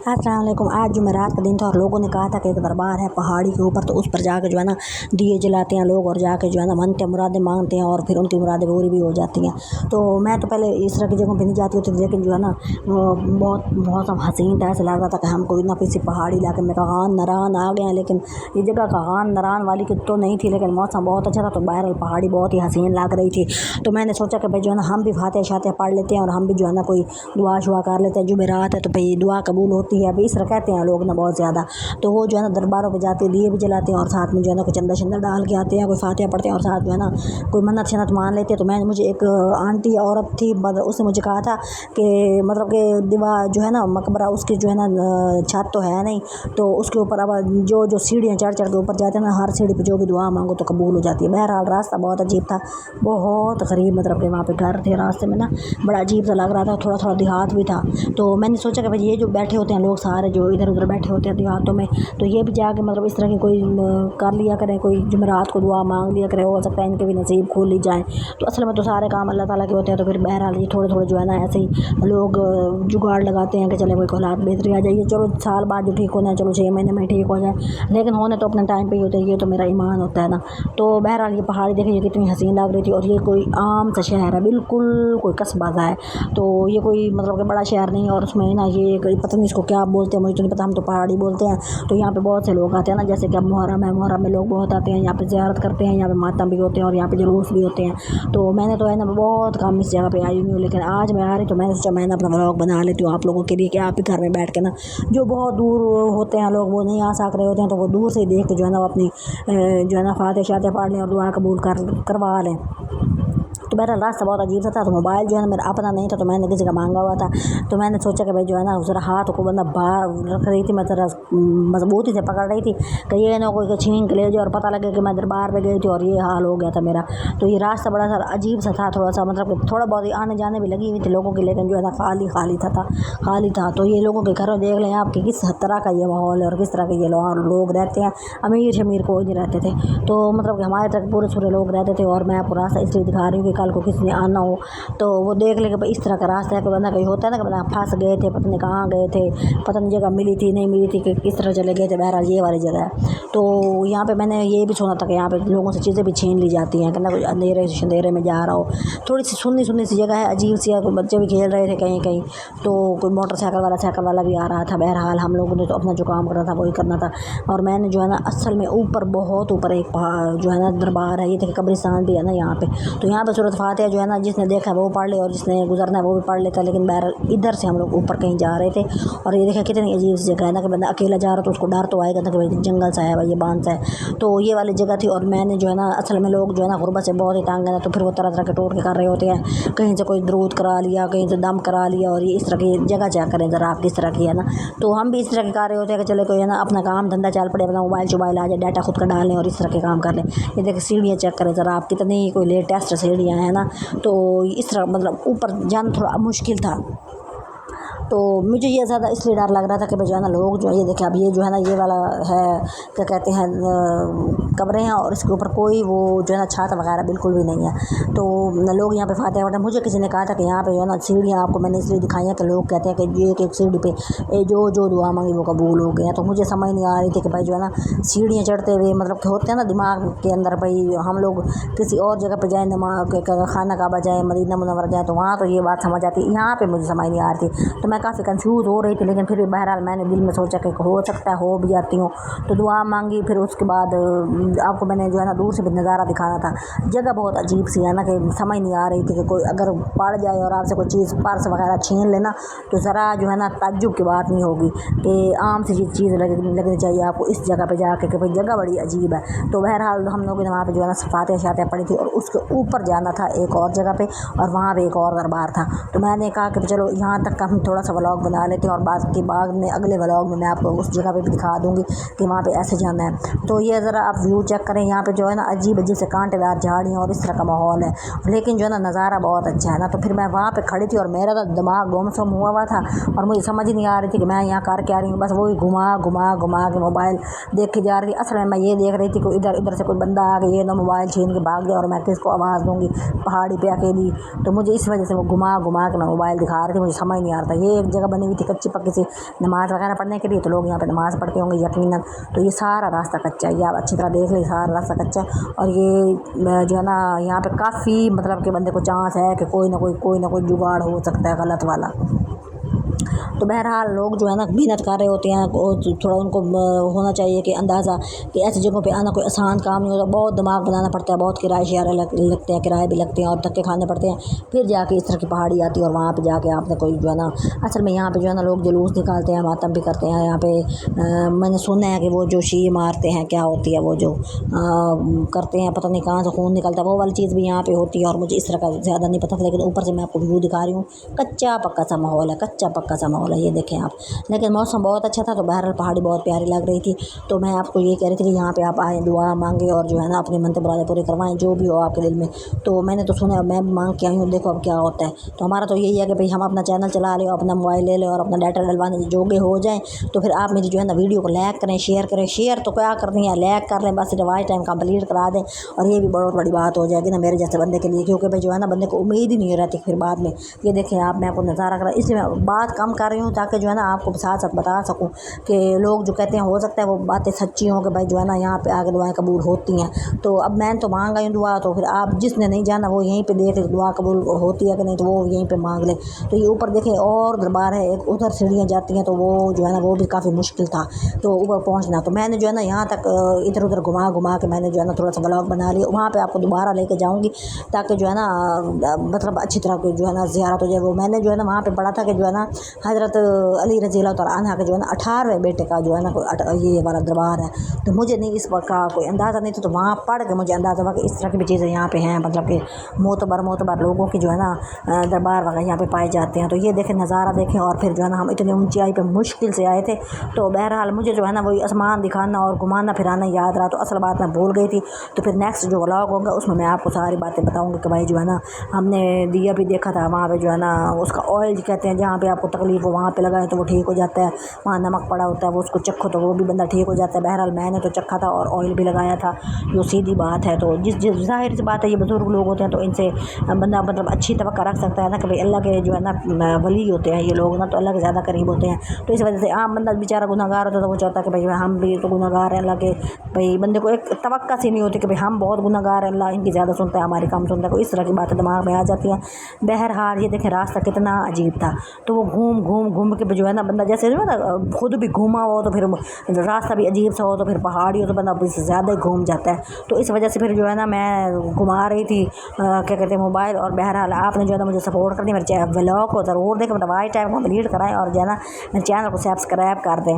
अस्सलाम वालेकुम। आज जुमेरात का दिन था और लोगों ने कहा था कि एक दरबार है पहाड़ी के ऊपर, तो उस पर जाके जो है ना दिए जलाते हैं लोग और जाके जो है ना मनते मुरादें मांगते हैं और फिर उनकी मुरादें पूरी भी हो जाती हैं। तो मैं तो पहले इस तरह की जगहों पर नहीं जाती होती, लेकिन जो है ना बहुत मौसम हसीन था। ऐसा लग रहा था कि हम कोई ना किसी पहाड़ी इलाके में कगान नरान आ गए हैं, लेकिन ये जगह कगान नरान वाली की तो नहीं थी, लेकिन मौसम बहुत अच्छा था। तो बहरहाल पहाड़ी बहुत ही हसीन लग रही थी। तो मैंने सोचा कि भाई जो है ना हम भी फातिहा शातिहा पढ़ लेते हैं और हम भी जो है ना कोई दुआ शुआ कर लेते हैं। जुमेरात है तो भाई दुआ कबूल होती है, अभी इस तरह कहते हैं लोग ना बहुत ज़्यादा। तो वो जो है ना दरबारों पे जाते दिए भी जलाते हैं और साथ में जो है ना कोई चंदा शंदा डाल के आते हैं, कोई फातिहा पढ़ते हैं और साथ जो है ना कोई मन्नत शन्नत मान लेते हैं। तो मैं मुझे एक आंटी औरत थी, उसने मुझे कहा था कि मतलब कि दीवार जो है ना मकबरा उसकी जो है ना छत तो है नहीं, तो उसके ऊपर अब जो सीढ़ियाँ चढ़ चढ़ के ऊपर जाते हैं ना, हर सीढ़ी पर जो भी दुआ मांगो तो कबूल हो जाती है। बहरहाल रास्ता बहुत अजीब था, बहुत गरीब, मतलब कि वहाँ पे घर थे रास्ते में ना, बड़ा अजीब सा लग रहा था, थोड़ा थोड़ा देहात भी था। तो मैंने सोचा कि भाई ये जो बैठे होते हैं लोग सारे जो इधर उधर बैठे होते हैं देहातों में, तो ये भी जाके मतलब इस तरह की कोई कर लिया करें, कोई जुमेरात को दुआ मांग लिया करें, हो सकता है इनके भी नसीब खोल ली जाए। तो असल में तो सारे काम अल्लाह ताला के होते हैं। तो फिर बहरहाल ये थोड़े थोड़े जो है ना ऐसे ही लोग जुगाड़ लगाते हैं कि चले कोई औलाद बेहतरी आ जाइए, चलो साल बाद जो ठीक होना है, चलो 6 महीने में ठीक हो जाए, लेकिन होने तो अपने टाइम पे ही होते हैं। ये तो मेरा ईमान होता है ना। तो बहरहाल ये पहाड़ी देखिए ये कितनी हसीन लग रही थी, और ये कोई आम सा शहर है, बिल्कुल कोई कस्बा सा है। तो ये कोई मतलब कि बड़ा शहर नहीं है, और उसमें ना ये पता नहीं इसको क्या बोलते हैं, मुझे तो नहीं पता, हम तो पहाड़ी बोलते हैं। तो यहाँ पे बहुत से लोग आते हैं ना, जैसे कि अब मुहर्रम है, मुहर्रम में लोग बहुत आते हैं, यहाँ पे ज़ियारत करते हैं, यहाँ पे मातम भी होते हैं और यहाँ पे जुलूस भी होते हैं। तो मैंने तो है ना बहुत कम इस जगह पे आई हुई हूँ, लेकिन आज मैं आ रही तो मैंने सोचा मैंने अपना व्लॉग बना लेती हूँ आप लोगों के लिए, कि आप ही घर में बैठ के ना, जो बहुत दूर होते हैं लोग, वो नहीं आ सक रहे होते हैं, तो वो दूर से ही देख के जो है ना वो अपनी जो है ना फातिहा शातिहा पढ़ लें और दुआ कबूल करवा लें। तो मेरा रास्ता बहुत अजीब सा था। तो मोबाइल जो है ना मेरा अपना नहीं था, तो मैंने किसी का मांगा हुआ था। तो मैंने सोचा कि भाई जो है ना ज़रा हाथ को बंदा बाहर रख रही थी, मैं ज़रा मजबूती से पकड़ रही थी कि ये ना कोई छीन के ले जाए और पता लगे कि मैं दरबार पे गई थी और ये हाल हो गया था मेरा। तो ये रास्ता बड़ा सा अजीब सा था, थोड़ा सा मतलब कि थोड़ा बहुत आने जाने भी लगी हुई थी लोगों की, लेकिन जो है ना खाली खाली था। तो ये लोगों के घरों देख लें आप कि किस तरह का ये माहौल है और किस तरह के ये लोग रहते हैं। अमीर शमीर कोई नहीं रहते थे, तो मतलब कि हमारे तरफ पूरे सूरे लोग रहते थे। और मैं आपको रास्ता इसलिए दिखा रही हूँ कि कल को किसी ने आना हो तो वो देख ले कि भाई इस तरह का रास्ता है। कि बंदा कहीं होता है ना कि बंदा फंस गए थे, पता नहीं कहाँ गए थे, पता नहीं जगह मिली थी नहीं मिली थी, कि किस तरह चले गए थे। बहरहाल ये वाली जगह है। तो यहाँ पे मैंने ये भी सुना था कि यहाँ पे लोगों से चीज़ें भी छीन ली जाती हैं, कि ना कोई अंधेरे में जा रहा हो। थोड़ी सी सुन्नी सी जगह है, अजीब सी है। कोई बच्चे भी खेल रहे थे कहीं कहीं, तो कोई साइकिल वाला भी आ रहा था। बहरहाल हम लोगों ने तो अपना जो काम करना था वही करना था। और मैंने जो है ना असल में ऊपर बहुत ऊपर एक जो है ना दरबार है, ये देखिए कब्रिस्तान भी है ना यहाँ पे। तो यहाँ पे सूरत फातिहा जो है ना जिसने देखा वो पढ़ ले और जिसने गुजरना है वो भी पढ़ लेता। लेकिन बहरहाल इधर से हम लोग ऊपर कहीं जा रहे थे, और ये देखिए कितनी अजीब सी जगह है ना, कि बंदा अकेला जा रहा तो उसको डर तो आएगा ना कि भाई जंगल सा है, भाई ये बांध सा है। तो ये वाली जगह थी। और मैंने जो है ना असल में लोग जो है ना गुर्बत से बहुत ही तंग है ना, तो फिर वो तरह तरह के टोटके कर रहे होते हैं, कहीं से कोई दरूद करा लिया, कहीं से दम करा लिया, और ये इस तरह की जगह चेक करें ज़रा आप किस तरह की है ना। तो हम भी इस तरह के कर रहे होते हैं कि चले कोई है ना अपना काम धंधा चल पड़े, अपना मोबाइल आ जाए, डाटा खुद का डाल लें और इस तरह के काम कर लें। ये देखिए सीढ़ियाँ चेक करें ज़रा आप, कितनी कोई लेटेस्ट सीढ़ियाँ हैं ना। तो इस तरह मतलब ऊपर जाना थोड़ा मुश्किल था। तो मुझे ये ज़्यादा इसलिए डर लग रहा था कि भाई जो है ना लोग जो है ये देखें, अब ये जो है ना ये वाला है क्या कहते हैं कब्रें हैं, और इसके ऊपर कोई वो जो है ना छत वगैरह बिल्कुल भी नहीं है। तो लोग यहाँ पे फातिहा पढ़ते हैं। मुझे किसी ने कहा था कि यहाँ पे जो है ना सीढ़ियाँ आपको मैंने इसलिए दिखाई हैं कि लोग कहते हैं कि एक एक सीढ़ी पे जो दुआ मांगी वो कबूल हो गया। तो मुझे समझ नहीं आ रही थी कि भाई जो है ना सीढ़ियाँ चढ़ते हुए मतलब कि होते हैं ना दिमाग के अंदर, भाई हम लोग किसी और जगह पर जाएँ, खाना काबा जाए, मदीना मुनव्वरा जाए, तो वहाँ तो ये बात समझ आती, यहाँ पर मुझे समझ नहीं आ रही थी। तो मैं काफ़ी कंफ्यूज हो रही थी, लेकिन फिर भी बहरहाल मैंने दिल में सोचा कि हो सकता है हो भी जाती हूँ। तो दुआ मांगी, फिर उसके बाद आपको मैंने जो है ना दूर से भी नज़ारा दिखाना था। जगह बहुत अजीब सी है ना, कि समझ नहीं आ रही थी कि कोई अगर पड़ जाए और आपसे कोई चीज़ पर्स वगैरह छीन लेना, तो ज़रा जो है ना ताज्जुब की बात नहीं होगी, कि आम सी चीज़ लगनी चाहिए आपको इस जगह पे जाके कि भाई जगह बड़ी अजीब है। तो बहरहाल हम लोगों ने वहाँ पे जो है ना फातिहा शातिहा पढ़ी थी, और उसके ऊपर जाना था एक और जगह पे, और वहाँ पे एक और दरबार था। तो मैंने कहा कि चलो यहाँ तक का हम थोड़ा सा व्लॉग बना लेते हैं, और बाद में अगले व्लॉग में मैं आपको उस जगह पे भी दिखा दूँगी कि वहाँ पे ऐसे जाना है। तो ये ज़रा आप व्यू चेक करें, यहाँ पे जो है ना अजीब अजीब से कांटेदार झाड़ियाँ और इस तरह का माहौल है, लेकिन जो है ना नज़ारा बहुत अच्छा है ना। तो फिर मैं वहाँ पे खड़ी थी और मेरा तो दिमाग गुमसुम हुआ था, और मुझे समझ ही नहीं आ रही थी कि मैं यहाँ कर क्या रही हूँ। बस वही घुमा के मोबाइल देख के जा रही थी। असल में मैं ये देख रही थी कि इधर से कोई बंदा आ गया, ये ना मोबाइल छीन के भाग गया, और मैं किसको आवाज़ दूँगी पहाड़ी पे अकेली। तो मुझे इस वजह से वो घुमा के मैं मोबाइल दिखा रही थी, मुझे समझ नहीं आ रहा था। ये एक जगह बनी हुई थी कच्ची पक्की सी नमाज़ वगैरह पढ़ने के लिए, तो लोग यहाँ पे नमाज़ पढ़ते होंगे यकीनन। तो ये सारा रास्ता कच्चा है, ये आप अच्छी तरह देख लीजिए, सारा रास्ता कच्चा है। और ये जो है ना यहाँ पे काफ़ी मतलब कि बंदे को चांस है कि कोई ना कोई जुगाड़ हो सकता है गलत वाला। तो बहरहाल लोग जो है ना मेहनत कर रहे होते हैं, और थोड़ा उनको होना चाहिए कि अंदाज़ा कि ऐसी जगहों पे आना कोई आसान काम नहीं होता, बहुत दिमाग बनाना पड़ता है, बहुत किराए शराए लगते हैं, किराए भी लगते हैं और धक्के खाने पड़ते हैं, फिर जाके इस तरह की पहाड़ी आती है और वहाँ पे जाके आपने कोई जो है ना असल में यहाँ पे जो है ना लोग जुलूस निकालते हैं, मातम भी करते हैं यहाँ पे। मैंने सुना है कि वो जो शी मारते हैं, क्या होती है वो जो करते हैं, पता नहीं कहाँ से खून निकलता है, वो वाली चीज़ भी यहाँ पे होती है। और मुझे इस तरह का ज़्यादा नहीं पता था, लेकिन ऊपर से मैं आपको व्यू दिखा रही हूँ, कच्चा पक्का सा माहौल है, कच्चा पक्का सा माहौल है, ये देखें आप। लेकिन मौसम बहुत अच्छा था, तो बहरहाल पहाड़ी बहुत प्यारी लग रही थी। तो मैं आपको ये कह रही थी कि यहाँ पे आप आए, दुआ मांगे और जो है ना अपनी मनते मुरादें पूरी करवाएं, जो भी हो आपके दिल में। तो मैंने तो सुना, मैं मांग के आई हूँ, देखो अब क्या होता है। तो हमारा तो यही है कि भाई हम अपना चैनल चला लें, अपना मोबाइल ले लें और अपना डाटा डलवाने जोगे हो जाएँ, तो फिर आप मेरी जो है ना वीडियो को लाइक करें, शेयर करें। शेयर तो क्या करनी है, लाइक कर लें बस, रिवाइज टाइम कंप्लीट करा दें, और ये भी बहुत बड़ी बात हो जाएगी ना मेरे जैसे बंदे के लिए, क्योंकि भाई जो है ना बंदे को उम्मीद ही नहीं रहती फिर बाद में। ये देखें आप, मैं आपको नज़ारा करा, इसलिए मैं बात कम कर रही हूँ ताकि जो है ना आपको साथ साथ बता सकूँ कि लोग जो कहते हैं हो सकता है वो बातें सच्ची हों कि भाई जो है ना यहाँ पे आके दुआएं कबूल होती हैं। तो अब मैं तो मांग आई दुआ, तो फिर आप जिसने नहीं जाना वो यहीं पे देख ले दुआ कबूल होती है कि नहीं, तो वो यहीं पे मांग ले। तो ये ऊपर देखें और दरबार है, एक उधर सीढ़ियाँ जाती हैं, तो वो जो है ना वो भी काफ़ी मुश्किल था तो ऊपर पहुँचना। तो मैंने जो है ना यहाँ तक इधर उधर घुमा के मैंने जो है ना थोड़ा सा ब्लॉग बना लिया, वहाँ पर आपको दोबारा लेके जाऊँगी ताकि जो है ना मतलब अच्छी तरह की जो है ना ज़ियारत हो जाए। वो मैंने जो है ना वहाँ पे पढ़ा था कि जो है ना हज़रत अली रज़ी अल्लाह तआला अन्हा के जो है ना 18वें बेटे का जो है ना ये वाला दरबार है। तो मुझे नहीं इस वक्त का कोई अंदाज़ा नहीं था, तो वहाँ पढ़ के मुझे अंदाज़ा हुआ कि इस तरह की भी चीज़ें यहाँ पे हैं, मतलब कि मोतबर लोगों की जो है ना दरबार वगैरह यहाँ पे पाए जाते हैं। तो ये देखें नज़ारा देखें, और फिर जो है ना हम इतनी ऊंचाई पे मुश्किल से आए थे। तो बहरहाल मुझे जो है ना वही आसमान दिखाना और घुमाना फिराना याद रहा, तो असल बात मैं भूल गई थी। तो फिर नेक्स्ट जो व्लॉग होगा उसमें मैं आपको सारी बातें बताऊँगी कि भाई जो है ना हमने दिया भी देखा था वहाँ पे जो है ना उसका ऑयल कहते हैं, जहाँ पे आपको तकलीफ हो वहाँ पे लगाए तो वो ठीक हो जाता है, वहाँ नमक पड़ा होता है वो उसको चखो तो वो भी बंदा ठीक हो जाता है। बहरहाल मैंने तो चखा था और ऑयल भी लगाया था, जो सीधी बात है। तो जिस ज़ाहिर सी बात है, ये बुज़ुर्ग लोग होते हैं तो इनसे बंदा मतलब अच्छी तवक्को रख सकता है ना कि भाई अल्लाह के जो है ना वली होते हैं ये लोग ना, तो अल्लाह के ज़्यादा करीब होते हैं। तो इस वजह से आम बंदा बेचारा गुनहगार होता है, तो वो चाहता है कि भाई हम भी तो गुनहगार हैं, अल्लाह के भाई बंदे को एक तवक्को सी नहीं होती कि भाई हम बहुत गुनहगार हैं, अल्लाह इनकी ज़्यादा सुनता है हमारी कम सुनता है। तो इस तरह की बातें दिमाग में आ जाती हैं। बहरहाल ये देखें रास्ता कितना अजीब था, तो वो घूम के जो है ना बंदा जैसे जो है ना खुद भी घूमा हो तो फिर रास्ता भी अजीब सा हो, तो फिर पहाड़ी हो तो बंदा उससे ज़्यादा ही घूम जाता है। तो इस वजह से फिर जो है ना मैं घुमा रही थी क्या कहते हैं मोबाइल। और बहरहाल आपने जो है ना मुझे सपोर्ट करनी, मेरे व्लॉग को ज़रूर देखें, मतलब वाई टाइम कंप्लीट कराएं और जो है ना मेरे चैनल को सब्सक्राइब कर दें।